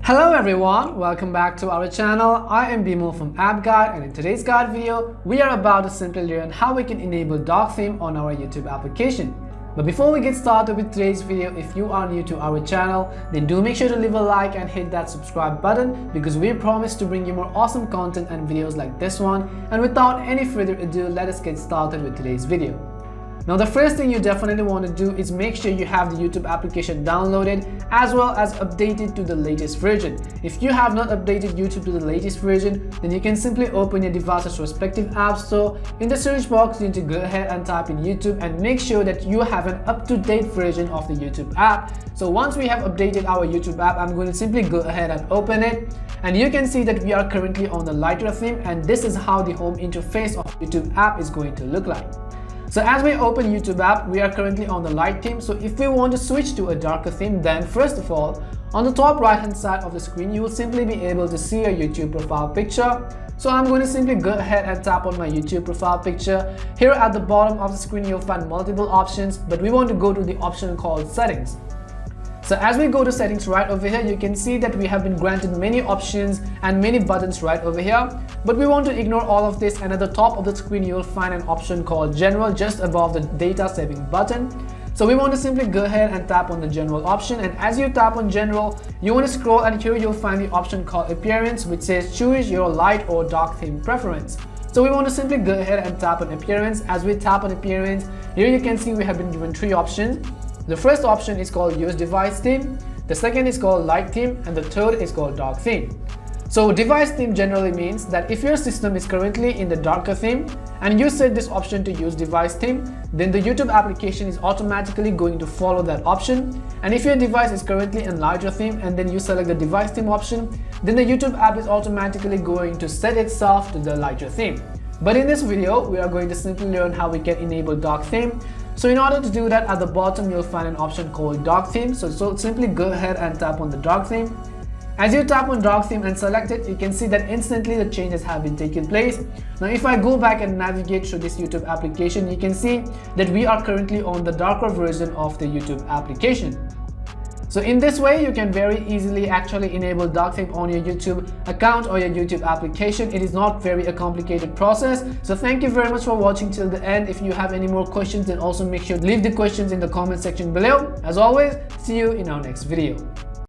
Hello everyone, welcome back to our channel. I am Bimo from App Guide, and in today's guide video, we are about to simply learn how we can enable dark theme on our YouTube application. But before we get started with today's video, if you are new to our channel, then do make sure to leave a like and hit that subscribe button because we promise to bring you more awesome content and videos like this one. And without any further ado, let us get started with today's video. Now the first thing you definitely want to do is make sure you have the YouTube application downloaded as well as updated to the latest version. If you have not updated YouTube to the latest version, then you can simply open your device's respective app store. In the search box, you need to go ahead and type in YouTube and make sure that you have an up-to-date version of the YouTube app. So once we have updated our YouTube app, I'm going to simply go ahead and open it. And you can see that we are currently on the lighter theme, and this is how the home interface of YouTube app is going to look like. So as we open YouTube app, we are currently on the light theme. So if we want to switch to a darker theme, then first of all, on the top right hand side of the screen, you will simply be able to see a YouTube profile picture. So I'm going to simply go ahead and tap on my YouTube profile picture. Here at the bottom of the screen, you'll find multiple options, but we want to go to the option called settings. So as we go to settings right over here, you can see that we have been granted many options and many buttons right over here. But we want to ignore all of this, and at the top of the screen you will find an option called General just above the data saving button. So we want to simply go ahead and tap on the General option, and as you tap on General, you want to scroll, and here you'll find the option called Appearance, which says choose your light or dark theme preference. So we want to simply go ahead and tap on Appearance. As we tap on Appearance, here you can see we have been given three options. The first option is called Use Device Theme, the second is called Light Theme, and the third is called Dark Theme. So device theme generally means that if your system is currently in the darker theme and you set this option to use device theme, then the YouTube application is automatically going to follow that option. And if your device is currently in lighter theme and then you select the device theme option, then the YouTube app is automatically going to set itself to the lighter theme. But in this video, we are going to simply learn how we can enable dark theme. So in order to do that, at the bottom you'll find an option called dark theme. So simply go ahead and tap on the dark theme. As you tap on dark theme and select it, you can see that instantly the changes have been taking place. Now if I go back and navigate through this YouTube application, you can see that we are currently on the darker version of the YouTube application. So in this way, you can very easily actually enable dark theme on your YouTube account or your YouTube application. It is not very a complicated process. So thank you very much for watching till the end. If you have any more questions, then also make sure to leave the questions in the comment section below. As always, see you in our next video.